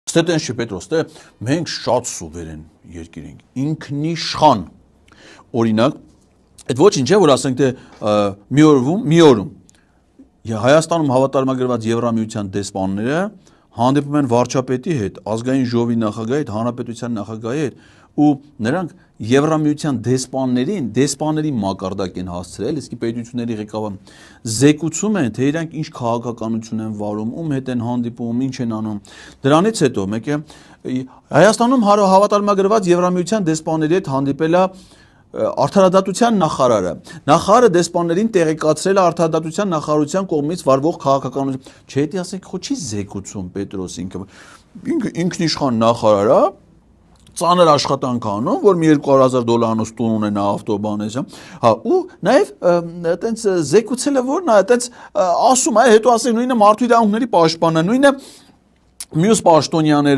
Ստե չի Պետրոս, դե մենք շատ սուվերեն երկիր ենք, ինքնիշխան, օրինակ, այդ ոչինչ է, որ ասենք թե մի օրում Հայաստանում հավատարմագրված Եվրամիության դեսպանները հանդիպում են վարչապետի հետ, ազգային ժողովի նախագահի հետ, հանրապետության նախագահի հետ ու նրանք Եվրամիության դեսպանների մակարդակ են հասցրել, իսկ պետությունների ղեկավար զեկուցում են, թե իրանք ինչ քաղաքականություն են վարում, ում հետ են հանդիպում, ինչ են անում։ Դրանից հետո մեկ է Հայաստանում հավատարմագրված Եվրամիության դեսպանների հետ հանդիպել է Արդարադատության նախարարը դեսպաններին տեղեկացրել է արդարադատության նախարարության կողմից վարվող քաղաքականություն։ Չէ, դա ասենք ხო չի զեկուցում Պետրոս ինքը ինքնիշխան նախարարը ծանր աշխատանք անում, որ մի $200,000 տուն ունենա ավտոբանես, հա, ու նաև այտենց զեկուցել է, որ նա այտենց ասում է, հետո ասենք նույնը մարդու իրավունքների պաշտպանը, նույնը մյուս պաշտոնյաները